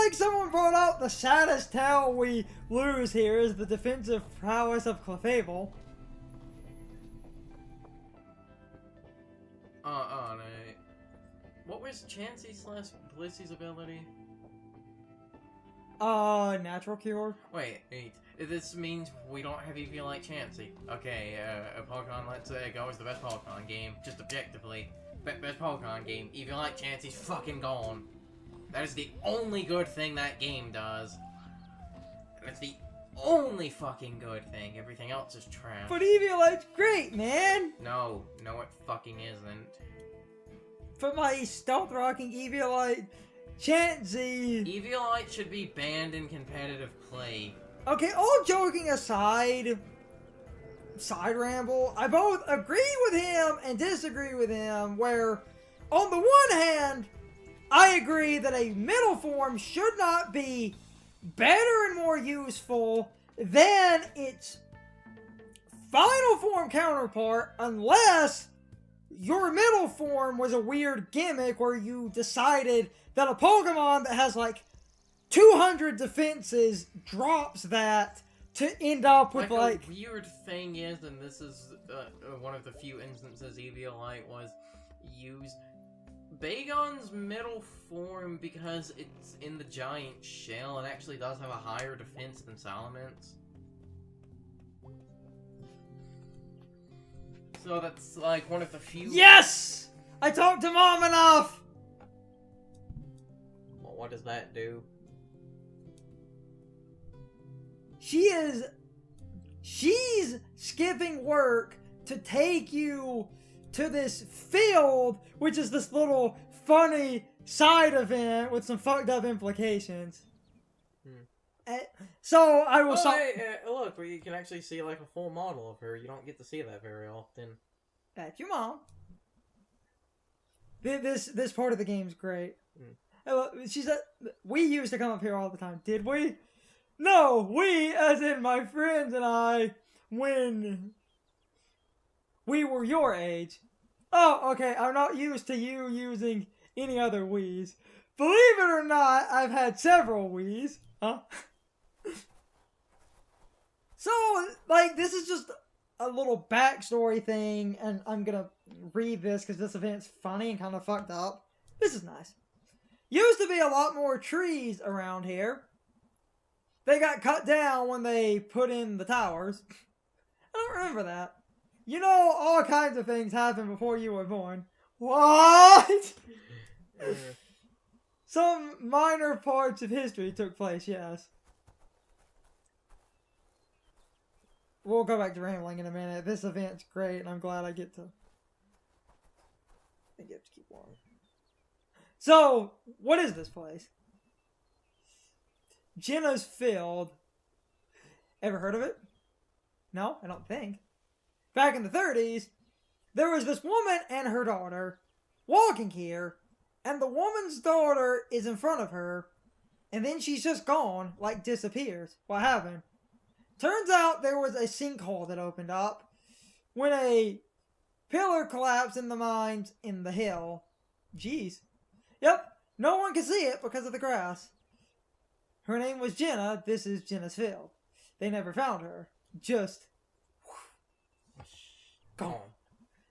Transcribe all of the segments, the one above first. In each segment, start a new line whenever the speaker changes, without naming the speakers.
like someone brought up the saddest tale we lose here is the defensive prowess of Clefable.
No. What was Chansey / Blissey's ability?
Natural Cure.
Wait. This means we don't have Eviolite Chansey. Okay, a Pokemon Let's Go is the best Pokemon game, just objectively. Best Pokemon game. Eviolite Chansey's fucking gone. That is the only good thing that game does. And it's the only fucking good thing. Everything else is trash.
But Eviolite's great, man!
No, it fucking isn't.
But my stealth rocking Eviolite Chansey.
Eviolite should be banned in competitive play.
Okay, all joking aside, side ramble, I both agree with him and disagree with him, where, on the one hand, I agree that a middle form should not be better and more useful than its final form counterpart unless your middle form was a weird gimmick where you decided that a Pokemon that has like 200 defenses drops that to end up with like...
A weird thing is, and this is one of the few instances Eviolite was used, Bagon's middle form, because it's in the giant shell, it actually does have a higher defense than Salamence. So that's like one of the few...
Yes! I talked to Mom enough!
Well, what does that do?
She's skipping work to take you to this field, which is this little funny side event with some fucked up implications. So I will
look, you can actually see like a full model of her. You don't get to see that very often.
That's your mom. This part of the game's great. She said we used to come up here all the time. Did we? No, we, as in my friends and I, when we were your age. Oh, okay, I'm not used to you using any other Wiis. Believe it or not, I've had several Wiis. Huh? So, like, this is just a little backstory thing, and I'm gonna read this because this event's funny and kind of fucked up. This is nice. Used to be a lot more trees around here. They got cut down when they put in the towers. I don't remember that. You know, all kinds of things happened before you were born. What? Some minor parts of history took place, yes. We'll go back to rambling in a minute. This event's great, and I'm glad I get to keep warm. So, what is this place? Jenna's Field. Ever heard of it? No, I don't think. Back in the 30s, there was this woman and her daughter walking here, and the woman's daughter is in front of her, and then she's just gone, like disappears. What happened? Turns out there was a sinkhole that opened up when a pillar collapsed in the mines in the hill. Jeez. Yep, no one could see it because of the grass. Her name was Jenna. This is Jenna's Field. They never found her. Just gone.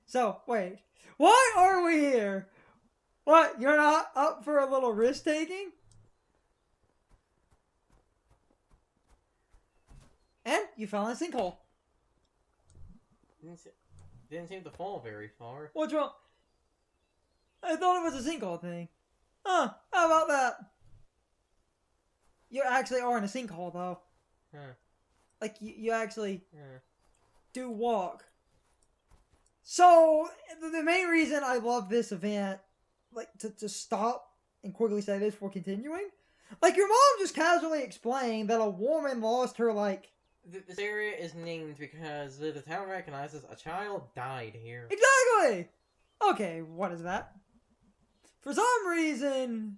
So, wait. Why are we here? What, you're not up for a little risk-taking? And you fell in a sinkhole.
Didn't seem to fall very far.
What's wrong? I thought it was a sinkhole thing. Huh, how about that? You actually are in a sinkhole, though.
Huh.
Like, you actually do walk. So, the main reason I love this event, like, to stop and quickly say this before continuing, like, your mom just casually explained that a woman lost her, like...
This area is named because the town recognizes a child died here.
Exactly! Okay, what is that? For some reason,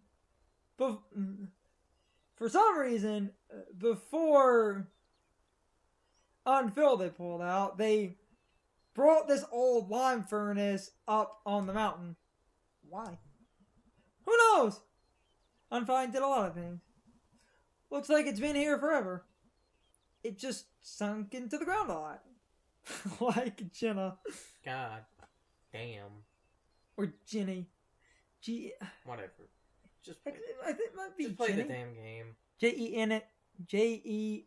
before Unfilled they pulled out, they brought this old lime furnace up on the mountain. Why? Who knows? Unfine did a lot of things. Looks like it's been here forever. It just sunk into the ground a lot. Like Jenna.
God damn.
Or Jenny.
Whatever. Just
I
play,
think it might be
just play
Jenny.
the damn game.
Jenny.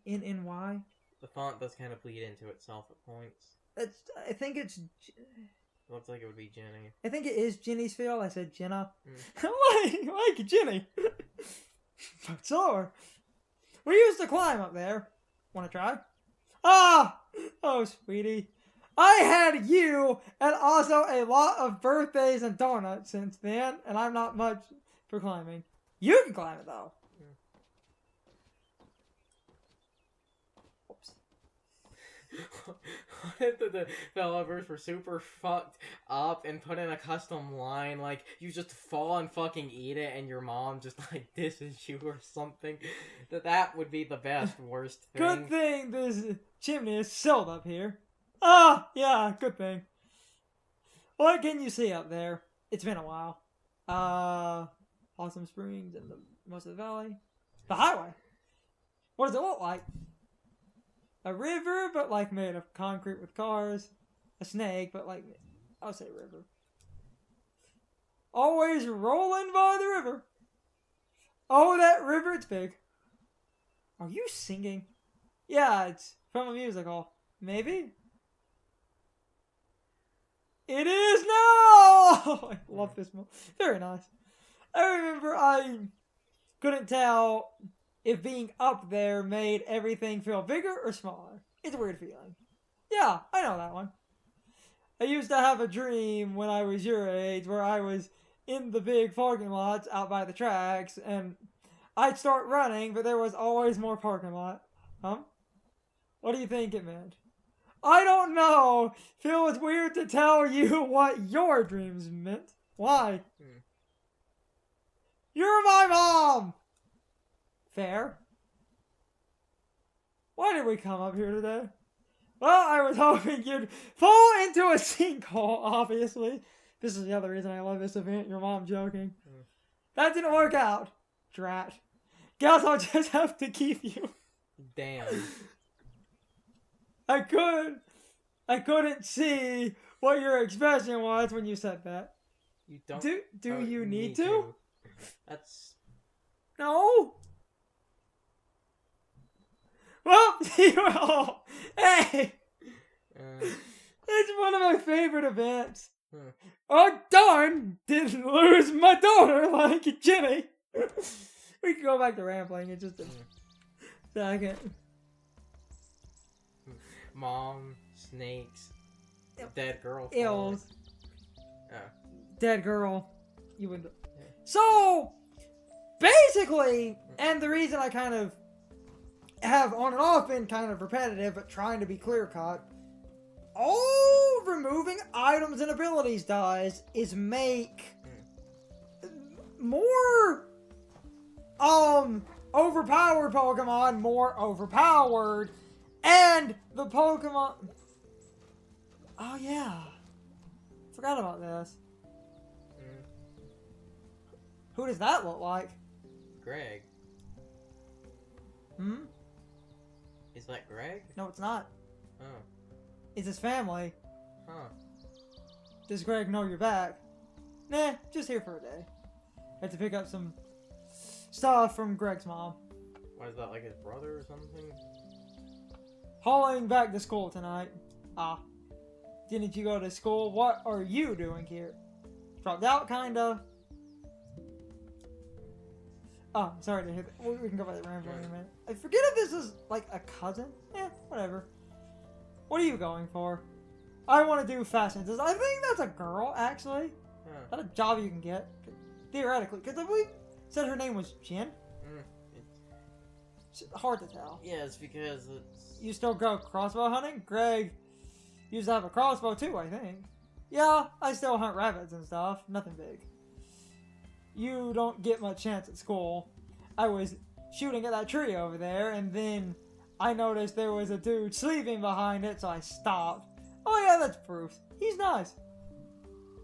The font does kind of bleed into itself at points.
I think it's.
It looks like it would be Jenny.
I think it is Jenny's field. I said Jenna.
Mm.
like Jenny. But slower. We used to climb up there. Want to try? Ah! Oh, sweetie. I had you and also a lot of birthdays and donuts since then, and I'm not much for climbing. You can climb it, though. Oops.
What if the developers were super fucked up and put in a custom line, like, you just fall and fucking eat it and your mom just, like, disses you or something? That would be the best, worst thing.
Good thing this chimney is sealed up here. Ah, yeah, good thing. What can you see up there? It's been a while. Awesome Springs and most of the valley. The highway. What does it look like? A river, but like made of concrete with cars. A snake, but like, I'll say river. Always rolling by the river. Oh, that river, it's big. Are you singing? Yeah, it's from a musical. Maybe? It is now! I love this movie. Very nice. I remember I couldn't tell if being up there made everything feel bigger or smaller. It's a weird feeling. Yeah, I know that one. I used to have a dream when I was your age where I was in the big parking lots out by the tracks and I'd start running, but there was always more parking lot. What do you think it meant? I don't know. Feels weird to tell you what your dreams meant. Why? You're my mom! Fair. Why did we come up here today? Well, I was hoping you'd fall into a sinkhole, obviously. This is the other reason I love this event, your mom joking. That didn't work out. Drat. Guess I'll just have to keep you.
Damn.
I couldn't see what your expression was when you said that.
You don't.
Do you need to?
That's.
No. Well, hey, it's one of my favorite events. Oh darn! Didn't lose my daughter like Jenny. We can go back to rambling in just a second.
Mom, snakes, dead girl.
Ills.
Oh.
Dead girl. You would. Yeah. So, basically, and the reason I kind of have on and off been kind of repetitive, but trying to be clear cut. All removing items and abilities does is make more overpowered Pokemon more overpowered, and the Pokemon. Oh yeah, forgot about this. Who does that look like?
Greg. Is that Greg?
No, it's not.
Oh.
It's his family.
Huh.
Does Greg know you're back? Nah, just here for a day. Had to pick up some stuff from Greg's mom.
What is that, like his brother or something?
Hauling back to school tonight. Ah. Didn't you go to school? What are you doing here? Dropped out, kinda. Oh, sorry to hit that. We can go by the rambling in a minute. I forget if this is like a cousin. Whatever. What are you going for? I want to do fashion. I think that's a girl, actually. Is that a job you can get? Theoretically. Because I believe said her name was Jen. It's hard to tell.
Yeah, it's because it's...
You still go crossbow hunting? Greg used to have a crossbow too, I think. Yeah, I still hunt rabbits and stuff. Nothing big. You don't get much chance at school. I was shooting at that tree over there, and then I noticed there was a dude sleeping behind it, so I stopped. Oh yeah, that's proof. He's nice.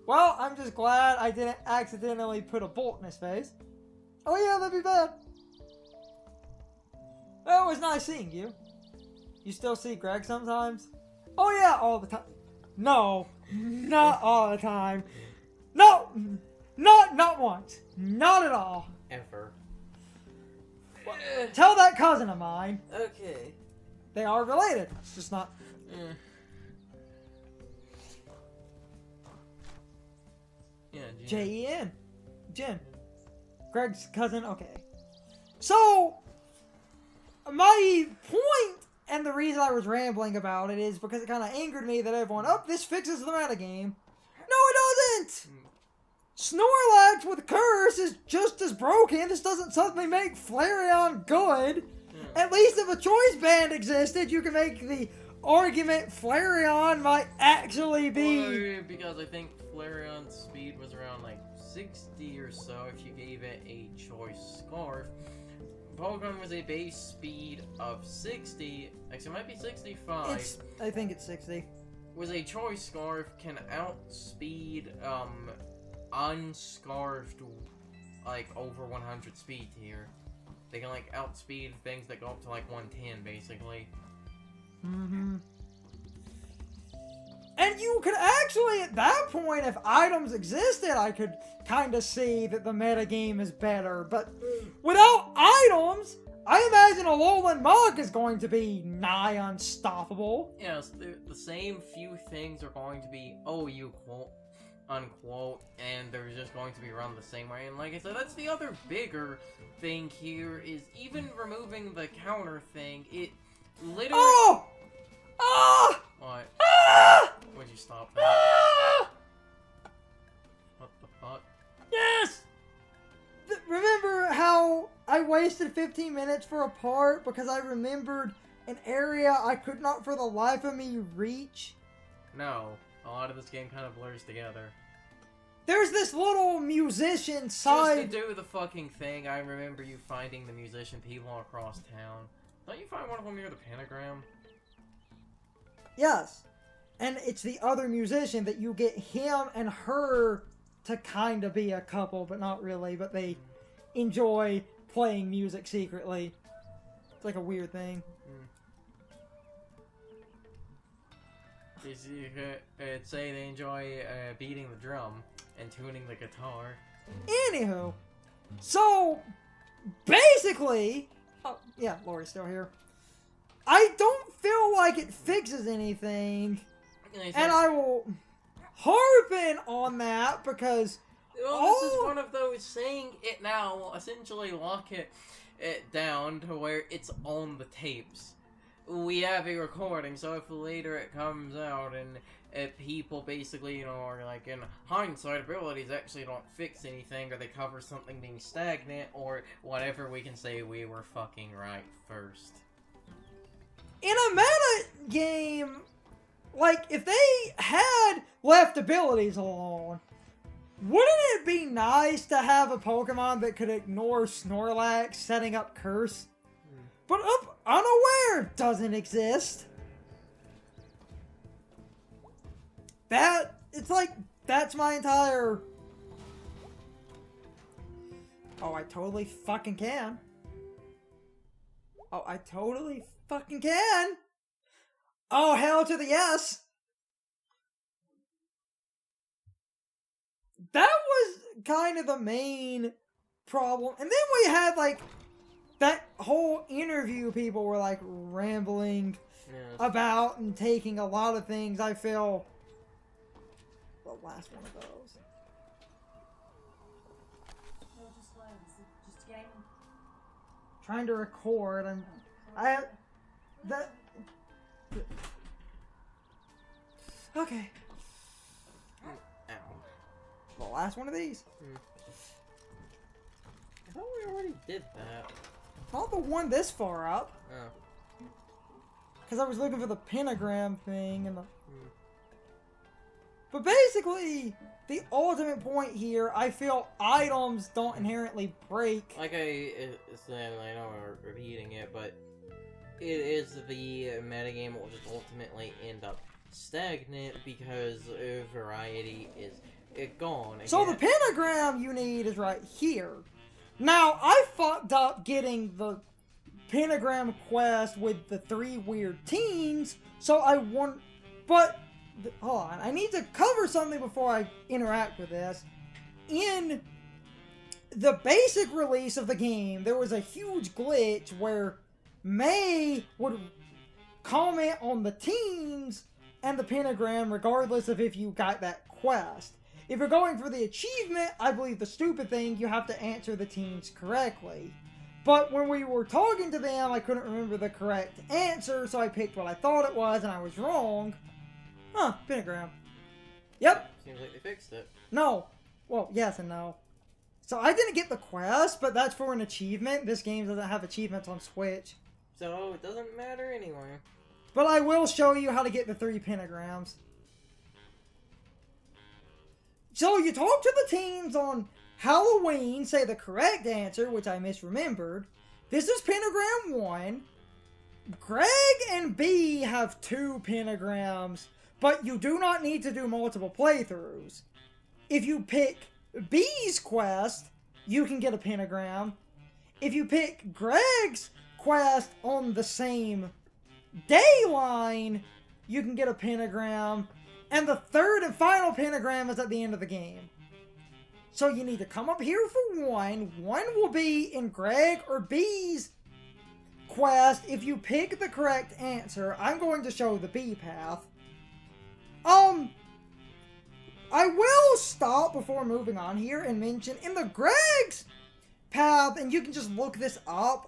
Well, I'm just glad I didn't accidentally put a bolt in his face. Oh yeah, that'd be bad. Well, it was nice seeing you. You still see Greg sometimes? Oh yeah, all the time. No, not all the time. No, not once. Not at all.
Ever.
Tell that cousin of mine.
Okay.
They are related. It's just not.
Yeah,
Jen. Jen. Greg's cousin. Okay. So, my point and the reason I was rambling about it is because it kind of angered me that everyone, this fixes the metagame. No, it doesn't! Snorlax with Curse is just as broken. This doesn't suddenly make Flareon good. At least if a choice band existed, you can make the argument Flareon might actually be...
Well, because I think Flareon's speed was around like 60 or so if you gave it a choice scarf. Pokemon was a base speed of 60, actually it might be 65.
I think it's 60.
Was a choice scarf can outspeed unscarfed like over 100 speed tier. They can like outspeed things that go up to like 110 basically.
And you could actually, at that point, if items existed, I could kind of see that the metagame is better. But without items, I imagine a Alolan Muk is going to be nigh unstoppable.
Yes, the same few things are going to be OU quote unquote, and they're just going to be run the same way. And like I said, that's the other bigger thing here, is even removing the counter thing, it literally...
Oh! Ah!
What?
Ah!
Would you stop that?
Ah!
What the fuck?
Yes! Remember how I wasted 15 minutes for a part because I remembered an area I could not for the life of me reach?
No. A lot of this game kind of blurs together.
There's this little musician side...
Just to do the fucking thing, I remember you finding the musician people across town. Don't you find one of them near the pentagram?
Yes. And it's the other musician that you get him and her to kind of be a couple, but not really. But they enjoy playing music secretly. It's like a weird thing.
Say they enjoy beating the drum and tuning the guitar.
Anywho, so basically, oh yeah, Lori's still here. I don't feel like it fixes anything, and I will harp on that because
this is one of those saying it now will essentially lock it down to where it's on the tapes. We have a recording, so if later it comes out and people basically, are like, in hindsight, abilities actually don't fix anything, or they cover something being stagnant, or whatever, we can say we were fucking right first.
In a meta game, like, if they had left abilities alone, wouldn't it be nice to have a Pokemon that could ignore Snorlax setting up Curse? But up unaware doesn't exist. It's like, that's my entire... Oh, I totally fucking can. Oh, I totally fucking can. Oh, hell to the yes. That was kind of the main problem. And then we had, like, that whole interview people were, like, rambling about and taking a lot of things. I feel... The last one of those. Trying to record and okay.
Ow.
The last one of these.
I thought we already did that.
Not the one this far up.
Oh.
Because I was looking for the pentagram thing and the... But basically, the ultimate point here, I feel items don't inherently break.
Like I said, I know we're repeating it, but it is the metagame will just ultimately end up stagnant because variety is gone. Again.
So the pentagram you need is right here. Now, I fucked up getting the pentagram quest with the 3 weird teens, so I want... But, hold on, I need to cover something before I interact with this. In the basic release of the game, there was a huge glitch where May would comment on the teens and the pentagram regardless of if you got that quest. If you're going for the achievement, I believe the stupid thing, you have to answer the teens correctly. But when we were talking to them, I couldn't remember the correct answer, so I picked what I thought it was, and I was wrong. Huh, pentagram. Yep.
Seems like they fixed it.
No. Well, yes and no. So I didn't get the quest, but that's for an achievement. This game doesn't have achievements on Switch.
So it doesn't matter anyway.
But I will show you how to get the 3 pentagrams. So you talk to the teens on Halloween, say the correct answer, which I misremembered. This is pentagram 1. Greg and B have 2 pentagrams, but you do not need to do multiple playthroughs. If you pick B's quest, you can get a pentagram. If you pick Greg's quest on the same day line, you can get a pentagram. And the 3rd and final pentagram is at the end of the game. So you need to come up here for 1. 1 will be in Greg or B's quest. If you pick the correct answer, I'm going to show the B path. I will stop before moving on here and mention in the Greg's path, and you can just look this up,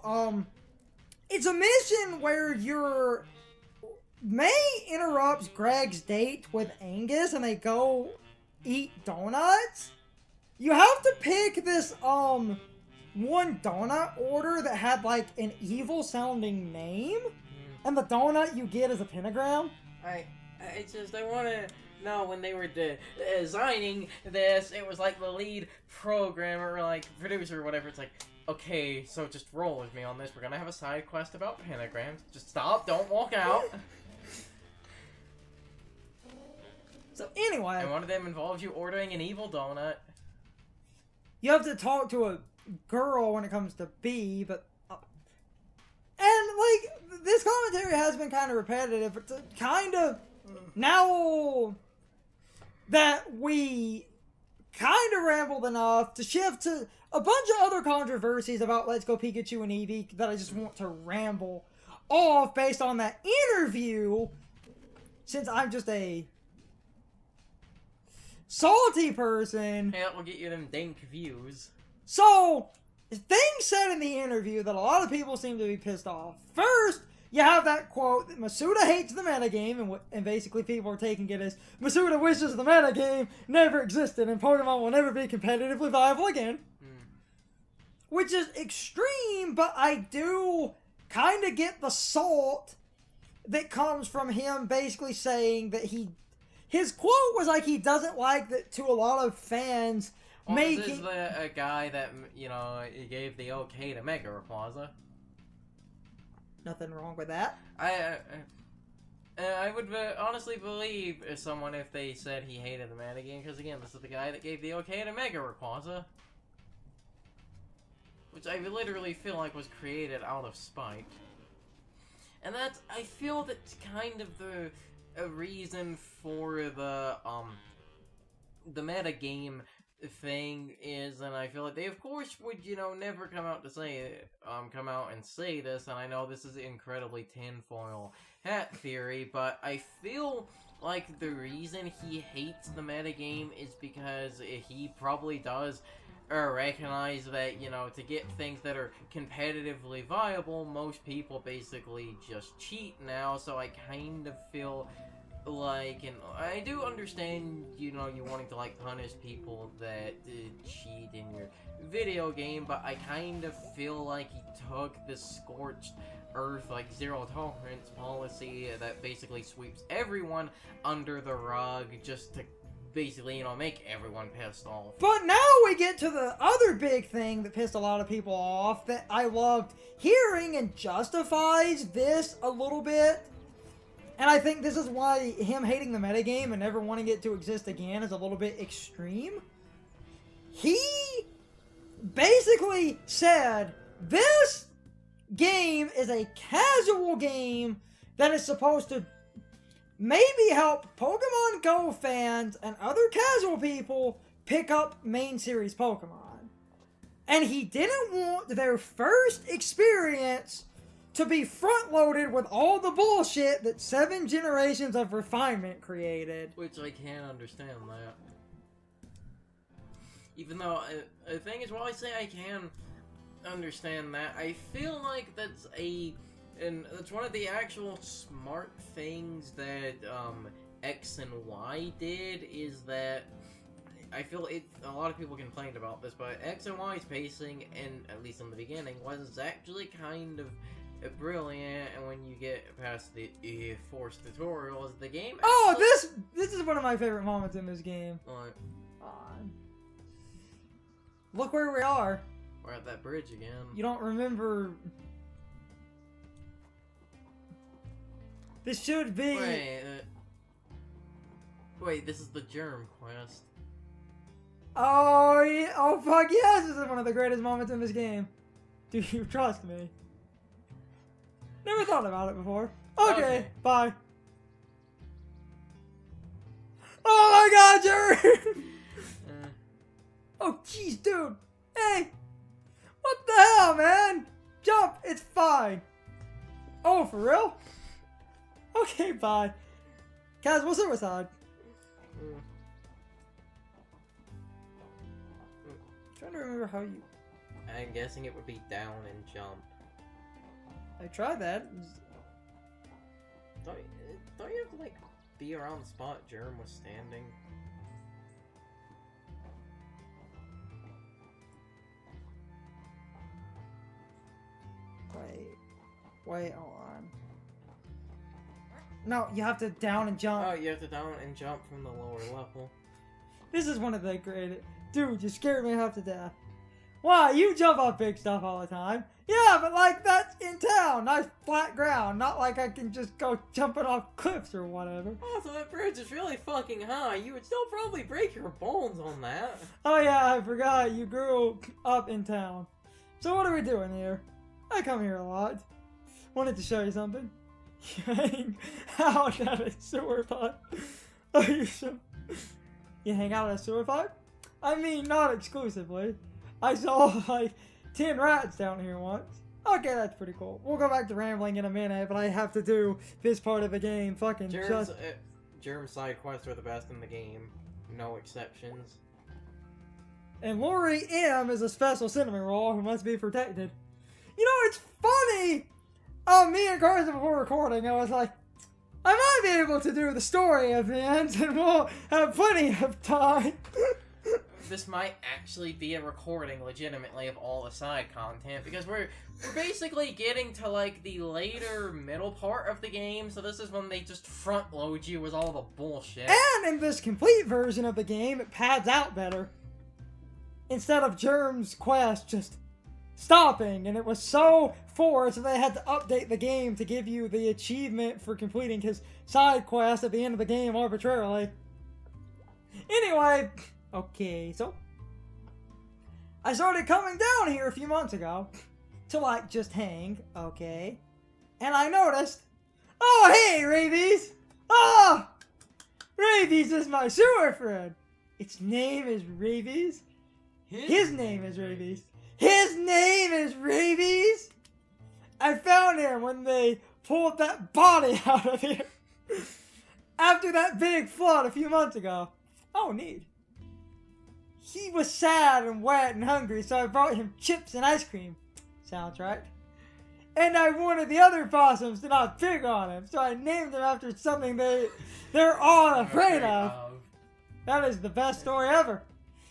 it's a mission where May interrupts Greg's date with Angus and they go eat donuts. You have to pick this, one donut order that had, like, an evil sounding name. And the donut you get is a pentagram.
I want to know, when they were designing this, it was like the lead programmer, or like producer or whatever, it's like, okay, so just roll with me on this. We're gonna have a side quest about pentagrams. Just stop, don't walk out.
So anyway,
and one of them involves you ordering an evil donut.
You have to talk to a girl when it comes to B, but... and, like, this commentary has been kind of repetitive. It's kind of... now that we kind of rambled enough to shift to a bunch of other controversies about Let's Go Pikachu and Eevee that I just want to ramble off based on that interview, since I'm just a salty person.
Hey, that will get you them dank views.
So, things said in the interview that a lot of people seem to be pissed off. First, you have that quote that Masuda hates the metagame, and basically people are taking it as Masuda wishes the metagame never existed and Pokemon will never be competitively viable again. Which is extreme, but I do kind of get the salt that comes from him basically saying that his quote was like he doesn't like that to a lot of fans making...
This is a guy that, you know, he gave the okay to Mega Rayquaza.
Nothing wrong with that.
I would honestly believe someone if they said he hated the metagame, because again, this is the guy that gave the okay to Mega Rayquaza. Which I literally feel like was created out of spite. And that's, I feel that's kind of the reason for the metagame thing is, and I feel like they of course would, you know, never come out and say this, and I know this is incredibly tinfoil hat theory, but I feel like the reason he hates the metagame is because he probably does recognize that, you know, to get things that are competitively viable, most people basically just cheat now, so I kind of feel like, and I do understand, you know, you wanting to, like, punish people that cheat in your video game, but I kind of feel like he took the scorched earth, like, zero tolerance policy that basically sweeps everyone under the rug just to basically, you know, make everyone pissed off.
But now we get to the other big thing that pissed a lot of people off that I loved hearing and justifies this a little bit. And I think this is why him hating the metagame and never wanting it to exist again is a little bit extreme. He basically said, this game is a casual game that is supposed to maybe help Pokemon Go fans and other casual people pick up main series Pokemon. And he didn't want their first experience to be front-loaded with all the bullshit that 7 generations of refinement created.
Which I can't understand that. Even though, the thing is, while I say I can understand that, I feel like that's that's one of the actual smart things that, X and Y did, is that I feel a lot of people complained about this, but X and Y's pacing, and at least in the beginning, was actually kind of brilliant, and when you get past the forced tutorials, the game actually...
Oh, this is one of my favorite moments in this game.
What?
Look where we are.
We're at that bridge again.
You don't remember... This should be...
Wait, this is the Germ quest.
Oh, yeah. Oh, fuck yes! This is one of the greatest moments in this game. Do you trust me? Never thought about it before. Okay. Bye. Oh my god, Jerry! Oh, jeez, dude. Hey! What the hell, man? Jump! It's fine. Oh, for real? Okay, bye. Casual suicide. Trying to remember how you...
I'm guessing it would be down and jump.
I tried that.
Don't you have to, like, be around the spot Germ was standing?
Wait on. No, you have to down and jump.
Oh, you have to down and jump from the lower level.
This is one of the greatest... Dude, you scared me half to death. Why? You jump off big stuff all the time. Yeah, but like that's in town. Nice flat ground. Not like I can just go jumping off cliffs or whatever.
Oh, so that bridge is really fucking high. You would still probably break your bones on that.
Oh yeah, I forgot. You grew up in town. So what are we doing here? I come here a lot. Wanted to show you something. You hang out at a sewer pipe. Oh, you hang out at a sewer pipe? I mean, not exclusively. I saw like 10 rats down here once. Okay, that's pretty cool. We'll go back to rambling in a minute, but I have to do this part of the game. Fucking
Germ side quests are the best in the game. No exceptions.
And Lori M is a special cinnamon roll who must be protected. You know, it's funny! Me and Carson before recording, I was like, I might be able to do the story at the end, and we'll have plenty of time.
This might actually be a recording, legitimately, of all the side content, because we're basically getting to, like, the later middle part of the game, so this is when they just front load you with all the bullshit.
And in this complete version of the game, it pads out better. Instead of Germ's quest just stopping, and it was so forced that they had to update the game to give you the achievement for completing his side quest at the end of the game arbitrarily. Anyway, okay, so I started coming down here a few months ago to like just hang, okay, and I noticed, oh hey Rabies, Rabies is my sewer friend. Its name is Rabies. His name is Rabies. His name is Rabies! I found him when they pulled that body out of here. After that big flood a few months ago. Oh, neat. He was sad and wet and hungry, so I brought him chips and ice cream. Sounds right. And I wanted the other possums to not pick on him, so I named him after something they're all afraid of. That is the best story ever.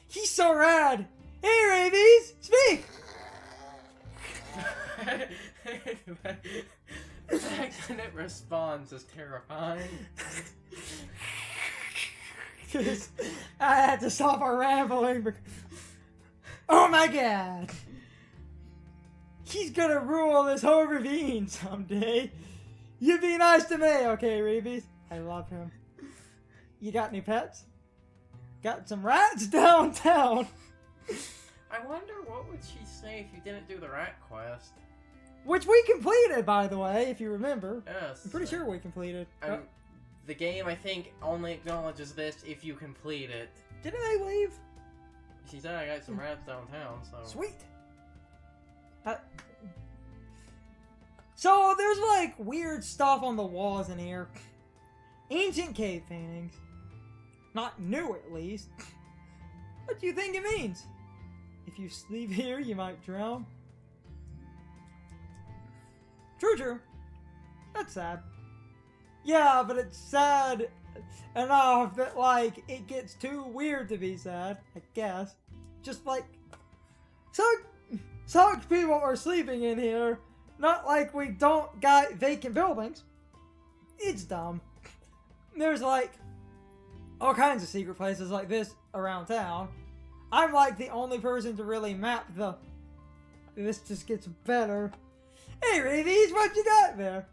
He's so rad. Hey, Rabies, speak!
The accident response is terrifying.
I had to stop our rambling. Oh my god! He's gonna rule this whole ravine someday. You be nice to me, okay, Rabies? I love him. You got any pets? Got some rats downtown.
I wonder what would she say if you didn't do the rat quest.
Which we completed, by the way, if you remember.
Yes.
I'm pretty sure we completed.
The game, I think, only acknowledges this if you complete it.
Didn't they leave?
She said I got some rats downtown, so...
Sweet. So, there's, like, weird stuff on the walls in here. Ancient cave paintings. Not new, at least. What do you think it means? If you sleep here, you might drown. True. That's sad. Yeah, but it's sad enough that, like, it gets too weird to be sad, I guess. Just like, some people are sleeping in here, not like we don't got vacant buildings. It's dumb. There's, like, all kinds of secret places like this around town. I'm, like, the only person to really map the... This just gets better. Hey, Rabies, what you got there?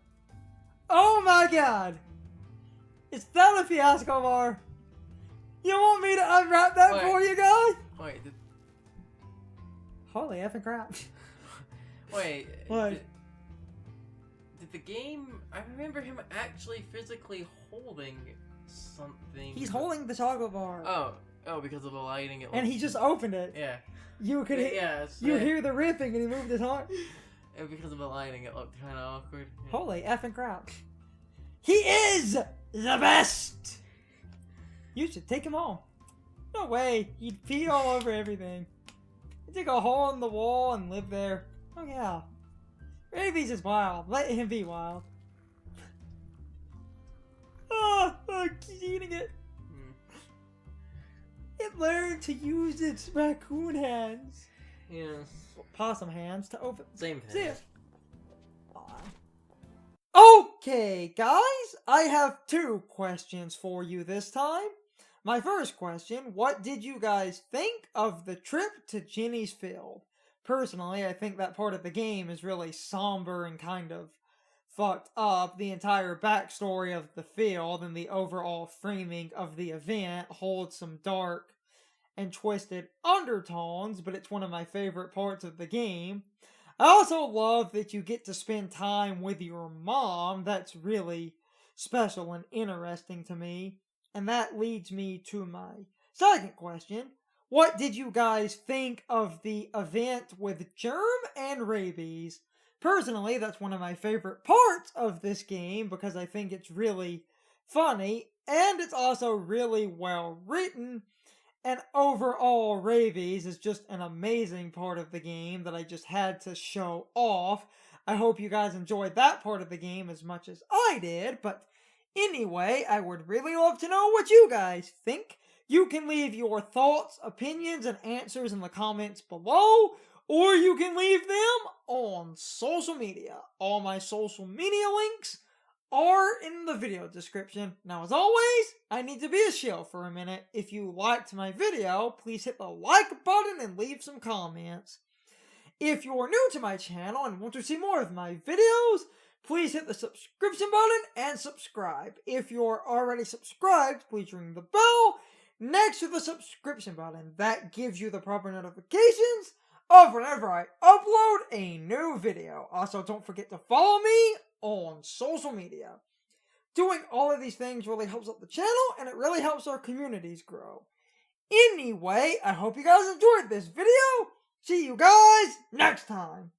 Oh my god! Is that a fiasco bar? You want me to unwrap that for you guys?
Wait,
Holy effing crap.
Wait.
What?
Did the game... I remember him actually physically holding something.
He's holding the chocolate bar.
Oh, because of the lighting.
And he just opened it.
Yeah.
You could
you
hear the ripping and he moved his arm.
And because of the lighting, it looked kind of awkward. Yeah.
Holy effing crap. He is the best! You should take him home. No way. He'd pee all over everything. He'd dig a hole in the wall and live there. Oh yeah. Rabies is wild. Let him be wild. Oh, he's eating it. It learned to use its raccoon hands.
Yeah.
Possum hands to open.
Same thing.
Okay, guys, I have 2 questions for you this time. My first question, what did you guys think of the trip to Ginny's Field? Personally, I think that part of the game is really somber and kind of fucked up. The entire backstory of the field and the overall framing of the event holds some dark and twisted undertones, but it's one of my favorite parts of the game. I also love that you get to spend time with your mom. That's really special and interesting to me. And that leads me to my second question. What did you guys think of the event with Germ and Rabies? Personally, that's one of my favorite parts of this game because I think it's really funny and it's also really well written. And overall, Rabies is just an amazing part of the game that I just had to show off. I hope you guys enjoyed that part of the game as much as I did. But anyway, I would really love to know what you guys think. You can leave your thoughts, opinions, and answers in the comments below. Or you can leave them on social media. All my social media links are in the video description. Now, as always, I need to be a shill for a minute. If you liked my video, please hit the like button and leave some comments. If you're new to my channel and want to see more of my videos, please hit the subscription button and subscribe. If you're already subscribed, please ring the bell next to the subscription button. That gives you the proper notifications of whenever I upload a new video. Also, don't forget to follow me on social media. Doing all of these things really helps out the channel and it really helps our communities grow. Anyway, I hope you guys enjoyed this video. See you guys next time.